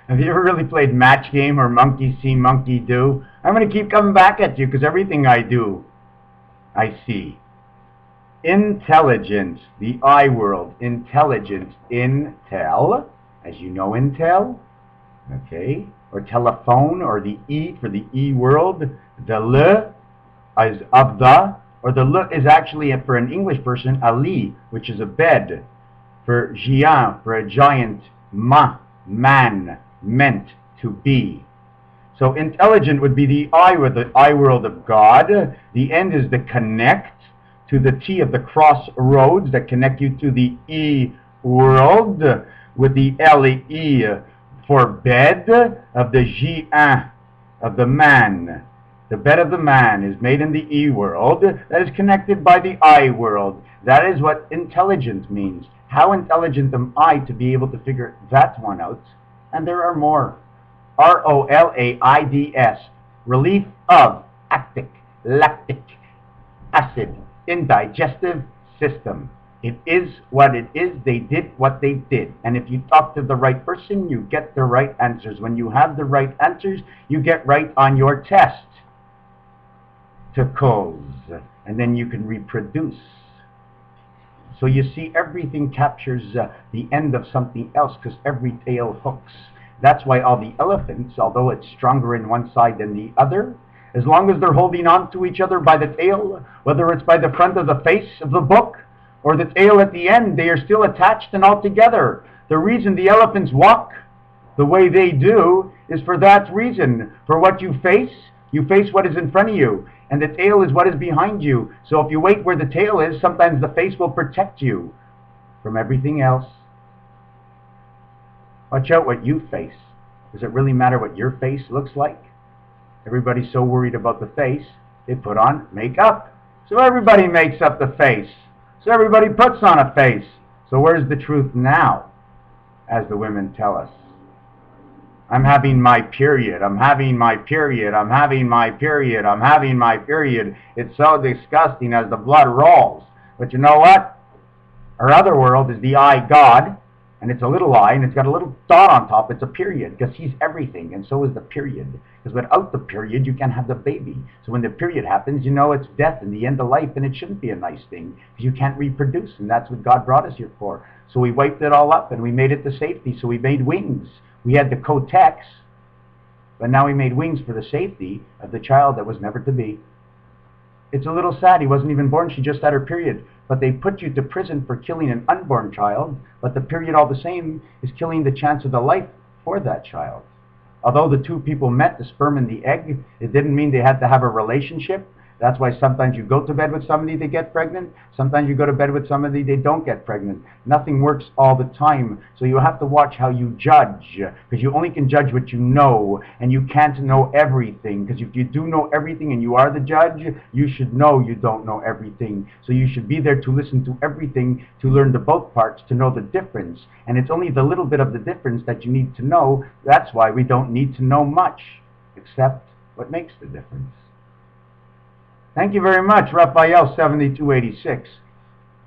Have you ever really played Match Game or Monkey See, Monkey Do? I'm going to keep coming back at you because everything I do, I see. Intelligence, the I world. Intelligence, Intel, as you know, Intel, okay? Or telephone, or the E for the E world. The Le is of the, or the Le is actually, for an English person, a lit, which is a bed. For géant, for a giant. Ma, man, meant to be. So intelligent would be the I world of God. The end is the connect to the T of the crossroads that connect you to the E world, with the L-E for bed of the G-1 of the man. The bed of the man is made in the E world that is connected by the I world. That is what intelligence means. How intelligent am I to be able to figure that one out? And there are more. R-O-L-A-I-D-S, relief of lactic acid in digestive system. It is what it is. They did what they did. And if you talk to the right person, you get the right answers. When you have the right answers, you get right on your test. To cause. And then you can reproduce. So you see, everything captures the end of something else, because every tail hooks. That's why all the elephants, although it's stronger in one side than the other, as long as they're holding on to each other by the tail, whether it's by the front of the face of the book or the tail at the end, they are still attached and all together. The reason the elephants walk the way they do is for that reason. For what you face what is in front of you. And the tail is what is behind you. So if you wait where the tail is, sometimes the face will protect you from everything else. Watch out what you face. Does it really matter what your face looks like? Everybody's so worried about the face, they put on makeup. So everybody makes up the face. So everybody puts on a face. So where's the truth now, as the women tell us? I'm having my period, I'm having my period, I'm having my period, I'm having my period. It's so disgusting as the blood rolls. But you know what? Our other world is the I, God, and it's a little I, and it's got a little dot on top. It's a period, because he's everything, and so is the period. Because without the period, you can't have the baby. So when the period happens, you know it's death and the end of life, and it shouldn't be a nice thing, because you can't reproduce, and that's what God brought us here for. So we wiped it all up, and we made it to safety, so we made wings. We had the cotex, but now we made wings for the safety of the child that was never to be. It's a little sad. He wasn't even born. She just had her period. But they put you to prison for killing an unborn child, but the period all the same is killing the chance of the life for that child. Although the two people met, the sperm and the egg, it didn't mean they had to have a relationship. That's why sometimes you go to bed with somebody, they get pregnant. Sometimes you go to bed with somebody, they don't get pregnant. Nothing works all the time. So you have to watch how you judge, because you only can judge what you know, and you can't know everything. Because if you do know everything and you are the judge, you should know you don't know everything. So you should be there to listen to everything, to learn the both parts, to know the difference. And it's only the little bit of the difference that you need to know. That's why we don't need to know much, except what makes the difference. Thank you very much, Raphael 7286.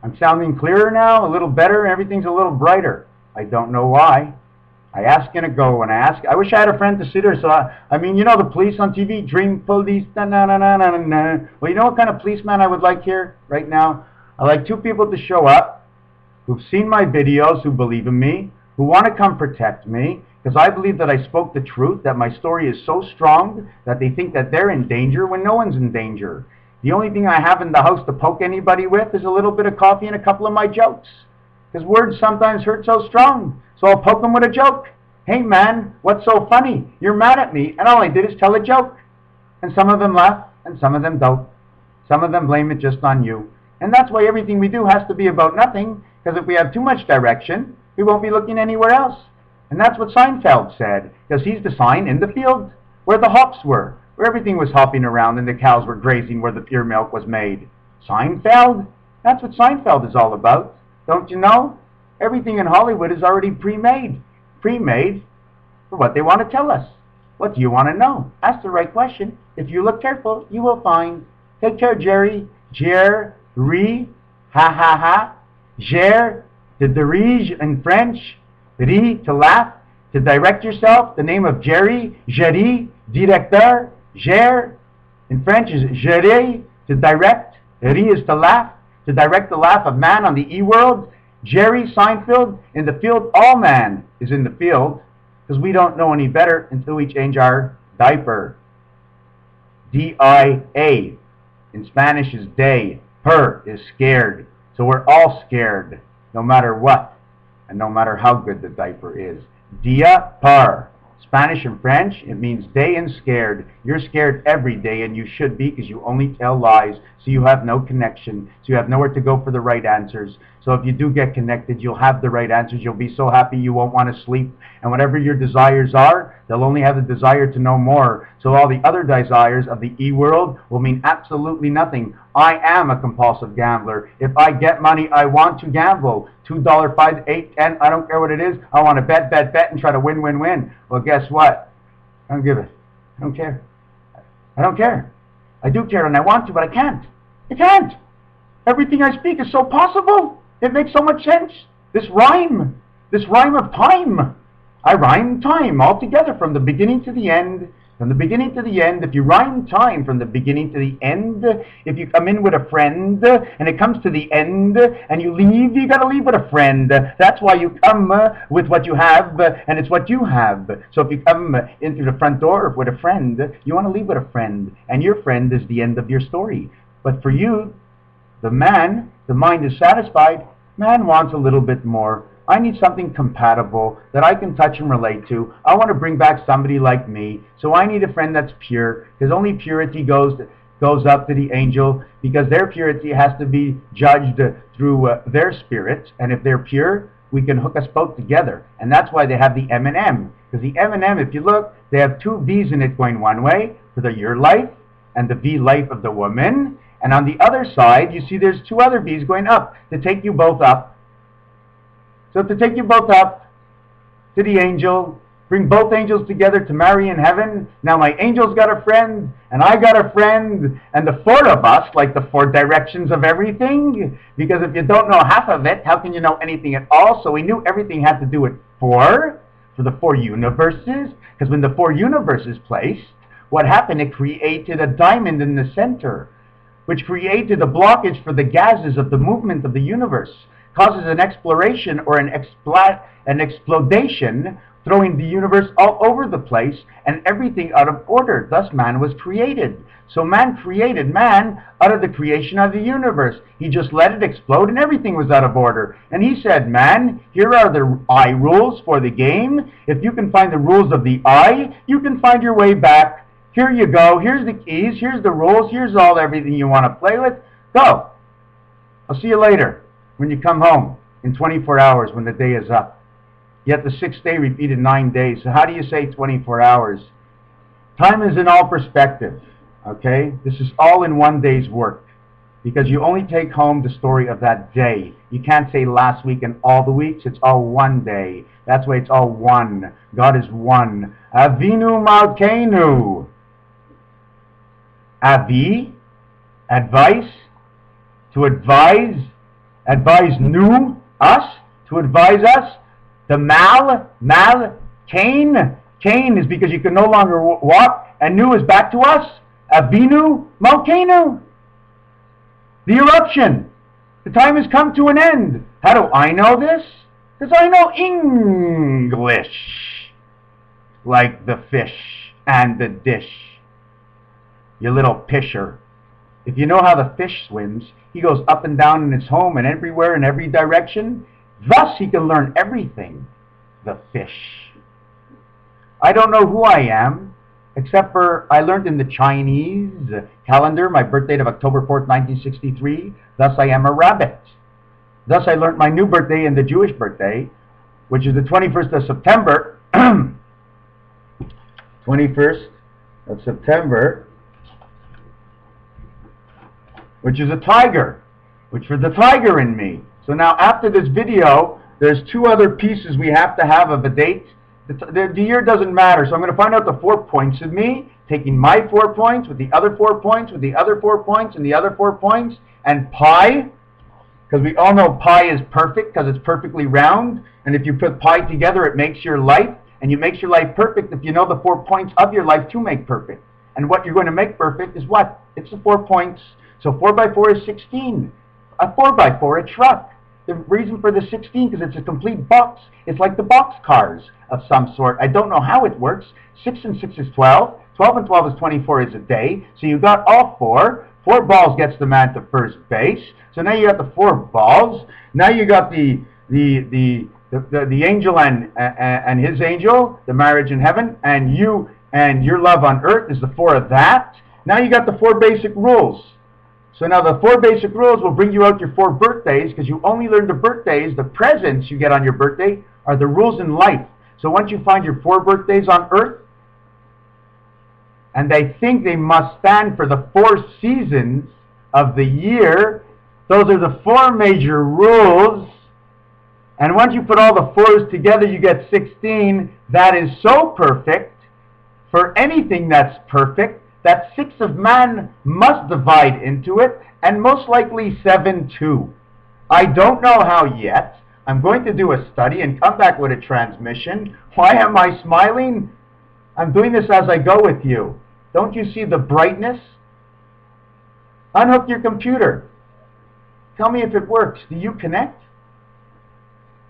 I'm sounding clearer now, a little better, everything's a little brighter. I don't know why. I ask and I go, and I wish I had a friend to sit there. So I mean, you know the police on TV, dream police, na na na na na na. Well, you know what kind of policeman I would like here right now? I like two people to show up who've seen my videos, who believe in me, who want to come protect me, because I believe that I spoke the truth, that my story is so strong that they think that they're in danger when no one's in danger. The only thing I have in the house to poke anybody with is a little bit of coffee and a couple of my jokes. Because words sometimes hurt so strong. So I'll poke them with a joke. Hey man, what's so funny? You're mad at me, and all I did is tell a joke. And some of them laugh, and some of them don't. Some of them blame it just on you. And that's why everything we do has to be about nothing. Because if we have too much direction, we won't be looking anywhere else. And that's what Seinfeld said. Because he's the sign in the field where the hops were, where everything was hopping around and the cows were grazing where the pure milk was made. Seinfeld? That's what Seinfeld is all about. Don't you know? Everything in Hollywood is already pre-made. Pre-made for what they want to tell us. What do you want to know? Ask the right question. If you look careful, you will find. Take care, Jerry. Jerry. Ha ha ha. Jer, the dirige in French. Ri, to laugh. to direct yourself. The name of Jerry, Jerry, directeur, gère. In French is gérer, to direct. Rire is to laugh, to direct the laugh of man on the E-world. Jerry Seinfeld, in the field, all man is in the field, because we don't know any better until we change our diaper. D-I-A. In Spanish is day. Per is scared. So we're all scared, no matter what, and no matter how good the diaper is. Dia par. Spanish and French, it means day and scared. You're scared every day, and you should be, because you only tell lies, so you have no connection, so you have nowhere to go for the right answers. So if you do get connected, you'll have the right answers. You'll be so happy you won't want to sleep. And whatever your desires are, they'll only have the desire to know more. So all the other desires of the E-world will mean absolutely nothing. I am a compulsive gambler. If I get money, I want to gamble. $2, $5, $8, $10, I don't care what it is. I want to bet, bet, bet, and try to win, win, win. Well, guess what? I don't give it. I don't care. I don't care. I do care, and I want to, but I can't. I can't. Everything I speak is so possible. It makes so much sense. This rhyme of time. I rhyme time altogether from the beginning to the end. From the beginning to the end. If you rhyme time from the beginning to the end, if you come in with a friend and it comes to the end and you leave, you got to leave with a friend. That's why you come with what you have, and it's what you have. So if you come in through the front door with a friend, you want to leave with a friend, and your friend is the end of your story. But for you, the man, the mind is satisfied. Man wants a little bit more. I need something compatible that I can touch and relate to. I want to bring back somebody like me. So I need a friend that's pure, because only purity goes up to the angel, because their purity has to be judged through their spirit. And if they're pure, we can hook us both together. And that's why they have the M&M. Because the M&M, if you look, they have two V's in it going one way for the your life and the V life of the woman. And on the other side, you see there's two other V's going up to take you both up. So to take you both up to the angel, bring both angels together to marry in heaven. Now my angel's got a friend, and I got a friend, and the four of us, like the four directions of everything. Because if you don't know half of it, how can you know anything at all? So we knew everything had to do with four, for the four universes. Because when the four universes placed, what happened? It created a diamond in the center, which created a blockage for the gases of the movement of the universe. Causes an exploration or an explodation, throwing the universe all over the place and everything out of order. Thus man was created. So man created man out of the creation of the universe. He just let it explode and everything was out of order. And he said, man, here are the I rules for the game. If you can find the rules of the I, you can find your way back. Here you go. Here's the keys. Here's the rules. Here's everything you want to play with. Go. I'll see you later. When you come home in 24 hours when the day is up. Yet the sixth day repeated 9 days. So how do you say 24 hours? Time is in all perspective. Okay? This is all in one day's work. Because you only take home the story of that day. You can't say last week and all the weeks. It's all one day. That's why it's all one. God is one. Avinu Malkeinu. Avi, advice, to advise. Advise new, us, to advise us. The mal, Cain. Cain is because you can no longer walk, and new is back to us. Avinu, Malkeinu. The eruption. The time has come to an end. How do I know this? Because I know English. Like the fish and the dish. You little pisher. If you know how the fish swims, he goes up and down in his home and everywhere in every direction. Thus he can learn everything. The fish. I don't know who I am, except for I learned in the Chinese calendar, my birth date of October 4th, 1963. Thus I am a rabbit. Thus I learned my new birthday in the Jewish birthday, which is the 21st of September. 21st of September. Which is a tiger, which for the tiger in me. So now after this video, there's two other pieces we have to have of a date. The year doesn't matter, so I'm going to find out the 4 points of me, taking my 4 points with the other 4 points, with the other 4 points, and the other 4 points, and pi, because we all know pi is perfect, because it's perfectly round, and if you put pi together, it makes your life, And you make your life perfect if you know the 4 points of your life to make perfect. And what you're going to make perfect is what? It's the 4 points. So 4 by 4 is 16. A 4 by 4, a truck. The reason for the 16, because it's a complete box. It's like the box cars of some sort. I don't know how it works. 6 and 6 is 12. 12 and 12 is 24 is a day. So you got all 4. 4 balls gets the man to first base. So now you got the 4 balls. Now you got the angel and his angel, the marriage in heaven, and you and your love on earth is the 4 of that. Now you got the 4 basic rules. So now the 4 basic rules will bring you out your 4 birthdays, because you only learn the birthdays. The presents you get on your birthday are the rules in life. So once you find your 4 birthdays on earth, and they think they must stand for the 4 seasons of the year, those are the 4 major rules. And once you put all the 4s together, you get 16. That is so perfect. For anything that's perfect, that 6 of man must divide into it, and most likely 7 too. I don't know how yet. I'm going to do a study and come back with a transmission. Why am I smiling? I'm doing this as I go with you. Don't you see the brightness? Unhook your computer. Tell me if it works. Do you connect?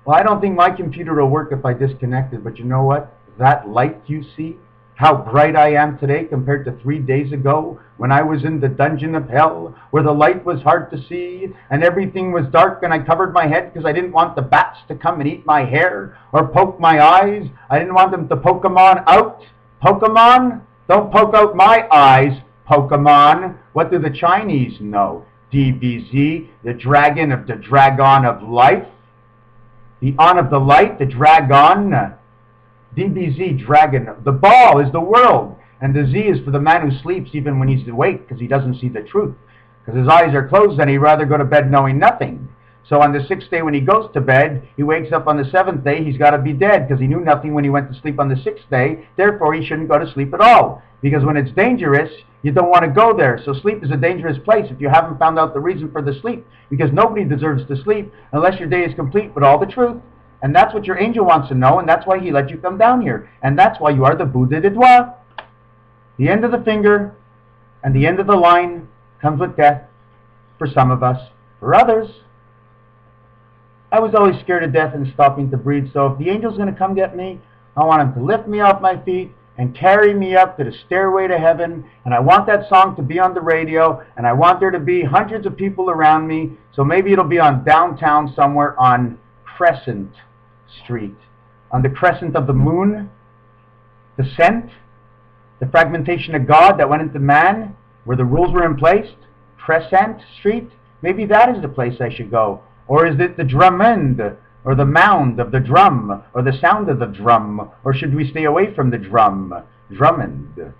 Well, I don't think my computer will work if I disconnect it, but you know what? That light you see, how bright I am today compared to 3 days ago when I was in the dungeon of hell, where the light was hard to see and everything was dark, and I covered my head because I didn't want the bats to come and eat my hair or poke my eyes. I didn't want them to Pokemon out. Pokemon? Don't poke out my eyes, Pokemon. What do the Chinese know? DBZ, the dragon of the dragon of life. The on of the light, the dragon. DBZ, dragon. The ball is the world. And the Z is for the man who sleeps even when he's awake, because he doesn't see the truth. Because his eyes are closed and he'd rather go to bed knowing nothing. So on the 6th day when he goes to bed, he wakes up on the 7th day, he's got to be dead, because he knew nothing when he went to sleep on the 6th day. Therefore, he shouldn't go to sleep at all. Because when it's dangerous, you don't want to go there. So sleep is a dangerous place if you haven't found out the reason for the sleep. Because nobody deserves to sleep unless your day is complete with all the truth. And that's what your angel wants to know, and that's why he let you come down here. And that's why you are the bout de doigt. The end of the finger and the end of the line comes with death for some of us. For others, I was always scared of death and stopping to breathe. So if the angel's going to come get me, I want him to lift me off my feet and carry me up to the stairway to heaven. And I want that song to be on the radio, and I want there to be hundreds of people around me. So maybe it'll be on downtown somewhere on Crescent Street, on the crescent of the moon, the scent, the fragmentation of God that went into man, where the rules were in place. Crescent Street, maybe that is the place I should go. Or is it the Drummond, or the mound of the drum, or the sound of the drum? Or should we stay away from the drum? Drummond.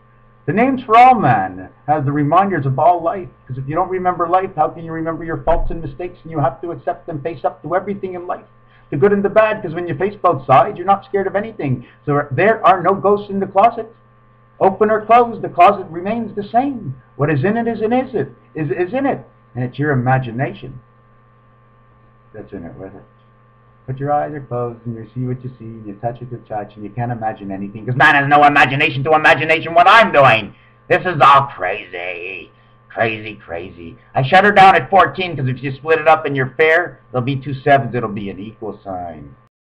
The names for all man have the reminders of all life, because if you don't remember life, how can you remember your faults and mistakes? And you have to accept and face up to everything in life, the good and the bad, because when you face both sides, you're not scared of anything. So there are no ghosts in the closet. Open or closed, the closet remains the same. What is in it is in it. Is in it. And it's your imagination that's in it with it. But your eyes are closed, and you see what you see, and you touch what you touch, and you can't imagine anything, because man has no imagination to imagination what I'm doing. This is all crazy. Crazy, crazy. I shut her down at 14, because if you split it up in your fair, there'll be 2 sevens, it'll be an equal sign.